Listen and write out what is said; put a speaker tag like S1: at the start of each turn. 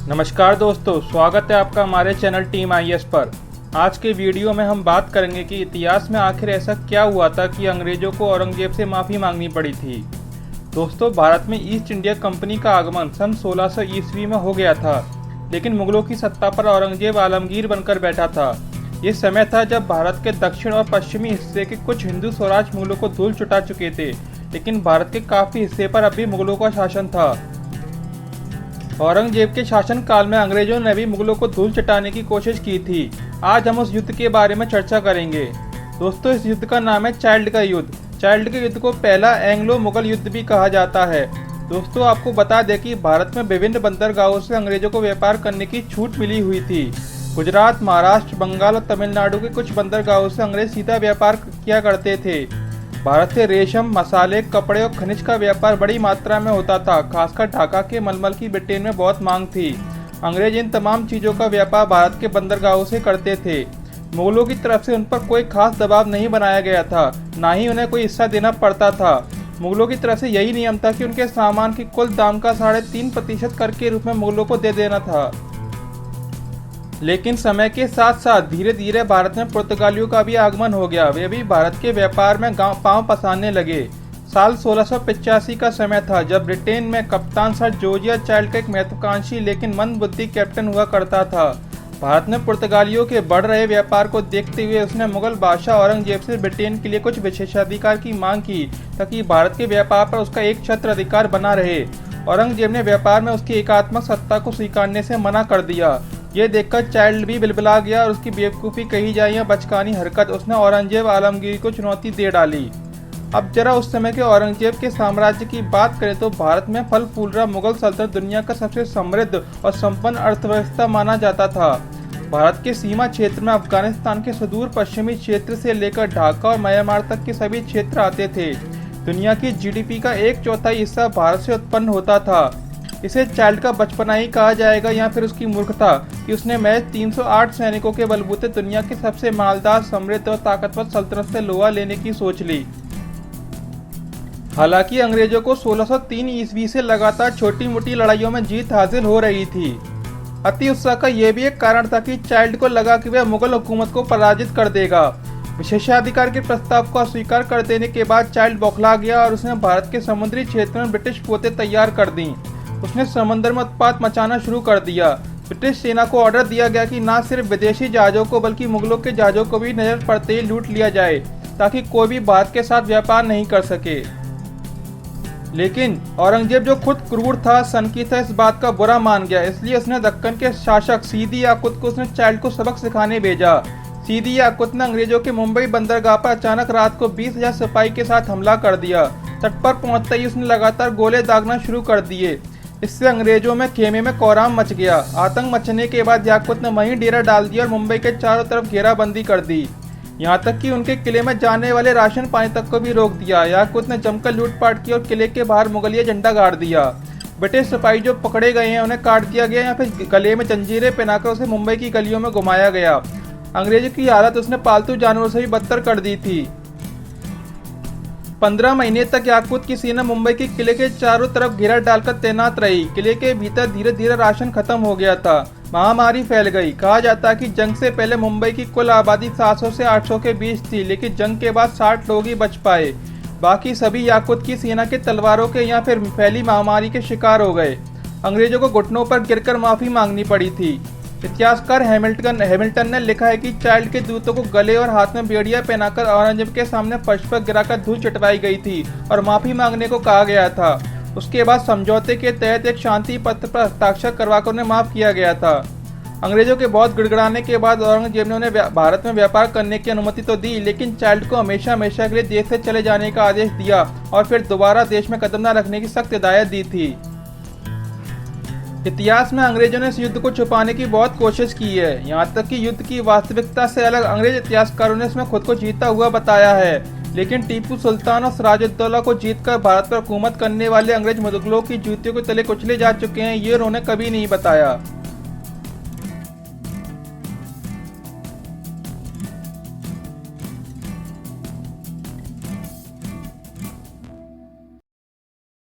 S1: नमस्कार दोस्तों, स्वागत है आपका हमारे चैनल टीम आईएएस पर। आज के वीडियो में हम बात करेंगे कि इतिहास में आखिर ऐसा क्या हुआ था कि अंग्रेजों को औरंगजेब से माफ़ी मांगनी पड़ी थी। दोस्तों, भारत में ईस्ट इंडिया कंपनी का आगमन सन 1600 ईस्वी में हो गया था, लेकिन मुगलों की सत्ता पर औरंगजेब आलमगीर बनकर बैठा था। ये समय था जब भारत के दक्षिण और पश्चिमी हिस्से के कुछ हिंदू स्वराज मुगलों को धूल चुटा चुके थे, लेकिन भारत के काफ़ी हिस्से पर अब भी मुगलों का शासन था। औरंगजेब के शासन काल में अंग्रेजों ने भी मुगलों को धूल चटाने की कोशिश की थी। आज हम उस युद्ध के बारे में चर्चा करेंगे। दोस्तों, इस युद्ध का नाम है चाइल्ड का युद्ध। चाइल्ड के युद्ध को पहला एंग्लो मुगल युद्ध भी कहा जाता है। दोस्तों, आपको बता दें कि भारत में विभिन्न बंदरगाहों से अंग्रेजों को व्यापार करने की छूट मिली हुई थी। गुजरात, महाराष्ट्र, बंगाल और तमिलनाडु के कुछ बंदरगाहों से अंग्रेज सीधा व्यापार किया करते थे। भारत से रेशम, मसाले, कपड़े और खनिज का व्यापार बड़ी मात्रा में होता था। खासकर ढाका के मलमल की ब्रिटेन में बहुत मांग थी। अंग्रेज इन तमाम चीज़ों का व्यापार भारत के बंदरगाहों से करते थे। मुगलों की तरफ से उन पर कोई खास दबाव नहीं बनाया गया था, ना ही उन्हें कोई हिस्सा देना पड़ता था। मुगलों की तरफ से यही नियम था कि उनके सामान की कुल दाम का 3.5% कर के रूप में मुगलों को दे देना था। लेकिन समय के साथ साथ धीरे धीरे भारत में पुर्तगालियों का भी आगमन हो गया। वे भी भारत के व्यापार में पांव पसारने लगे। साल 1685 का समय था जब ब्रिटेन में कप्तान सर जॉर्ज चाइल्ड का एक महत्वाकांक्षी लेकिन मंदबुद्धि कैप्टन हुआ करता था। भारत में पुर्तगालियों के बढ़ रहे व्यापार को देखते हुए उसने मुगल बादशाह औरंगजेब से ब्रिटेन के लिए कुछ विशेषाधिकार की मांग की, ताकि भारत के व्यापार पर उसका एक छत्र अधिकार बना रहे। औरंगजेब ने व्यापार में उसकी एकात्मक सत्ता को स्वीकारने से मना कर दिया। ये देखकर चाइल्ड भी बिलबिला गया और उसकी बेवकूफ़ी कही जाए या बचकानी हरकत, उसने औरंगजेब आलमगीर को चुनौती दे डाली। अब जरा उस समय के औरंगजेब के साम्राज्य की बात करें तो भारत में फल फूल रहा मुगल सल्तनत दुनिया का सबसे समृद्ध और संपन्न अर्थव्यवस्था माना जाता था। भारत के सीमा क्षेत्र में अफगानिस्तान के सुदूर पश्चिमी क्षेत्र से लेकर ढाका और म्यांमार तक के सभी क्षेत्र आते थे। दुनिया की जीडीपी का 1/4 हिस्सा भारत से उत्पन्न होता था। इसे चाइल्ड का बचपना ही कहा जाएगा या फिर उसकी मूर्खता कि उसने महज 308 सैनिकों के बलबूते दुनिया की सबसे मालदार, समृद्ध और ताकतवर सल्तनत से लोहा लेने की सोच ली। हालांकि अंग्रेजों को 1603 ईस्वी से लगातार छोटी मोटी लड़ाइयों में जीत हासिल हो रही थी। अति उत्साह का यह भी एक कारण था कि चाइल्ड को लगा कि वह मुगल हुकूमत को पराजित कर देगा। विशेषाधिकार के प्रस्ताव को अस्वीकार कर देने के बाद चाइल्ड बौखला गया और उसने भारत के समुद्री क्षेत्र में ब्रिटिश पोतें तैयार कर दी। उसने समंदर में उत्पात मचाना शुरू कर दिया। ब्रिटिश सेना को ऑर्डर दिया गया कि न सिर्फ विदेशी जहाजों को बल्कि मुगलों के जहाजों को भी नजर पड़ते ही लूट लिया जाए, ताकि कोई भी भारत के साथ व्यापार नहीं कर सके। लेकिन औरंगजेब, जो खुद क्रूर था, सनकी था, इस बात का बुरा मान गया। इसलिए उसने दक्कन के शासक सीदी याकुत को उसने चाइल्ड को सबक सिखाने भेजा। सीदी याकुत ने अंग्रेजों के मुंबई बंदरगाह पर अचानक रात को 20,000 सिपाही के साथ हमला कर दिया। तट पर पहुंचते ही उसने लगातार गोले दागना शुरू कर दिए। इससे अंग्रेजों में खेमे में कोहराम मच गया। आतंक मचने के बाद याकुत ने वहीं डेरा डाल दिया और मुंबई के चारों तरफ घेराबंदी कर दी। यहाँ तक कि उनके किले में जाने वाले राशन पानी तक को भी रोक दिया। याकुत ने जमकर लूटपाट की और किले के बाहर मुगलिया झंडा गाड़ दिया। ब्रिटिश सिपाही जो पकड़े गए हैं उन्हें काट दिया गया या फिर गले में जंजीरें पहनाकर उसे मुंबई की गलियों में घुमाया गया। अंग्रेजों की हालत उसने पालतू जानवरों से भी बदतर कर दी थी। 15 महीने तक याकुत की सेना मुंबई के किले के चारों तरफ घेरा डालकर तैनात रही। किले के भीतर धीरे धीरे राशन खत्म हो गया था। महामारी फैल गई। कहा जाता है कि जंग से पहले मुंबई की कुल आबादी 700 से 800 के बीच थी, लेकिन जंग के बाद 60 लोग ही बच पाए। बाकी सभी याकुत की सेना के तलवारों के या फिर फैली महामारी के शिकार हो गए। अंग्रेजों को घुटनों पर गिरकर माफी मांगनी पड़ी थी। इतिहासकार हैमिल्टन ने लिखा है कि चाइल्ड के दूतों को गले और हाथ में बेड़ियां पहनाकर औरंगजेब के सामने फर्श पर गिराकर धूल चटवाई गई थी और माफी मांगने को कहा गया था। उसके बाद समझौते के तहत एक शांति पत्र पर हस्ताक्षर करवाकर उन्हें माफ किया गया था। अंग्रेजों के बहुत गिड़गिड़ाने के बाद औरंगजेब ने उन्हें भारत में व्यापार करने की अनुमति तो दी, लेकिन चाइल्ड को हमेशा हमेशा के लिए देश से चले जाने का आदेश दिया और फिर दोबारा देश में कदम न रखने की सख्त हिदायत दी थी। इतिहास में अंग्रेजों ने इस युद्ध को छुपाने की बहुत कोशिश की है। यहाँ तक कि युद्ध की वास्तविकता से अलग अंग्रेज इतिहासकारों ने इसमें खुद को जीता हुआ बताया है। लेकिन टीपू सुल्तान और सिराजुद्दौला को जीतकर भारत पर हुकूमत करने वाले अंग्रेज मुगलों की जूतियों के तले कुचले जा चुके हैं, ये उन्होंने कभी नहीं बताया।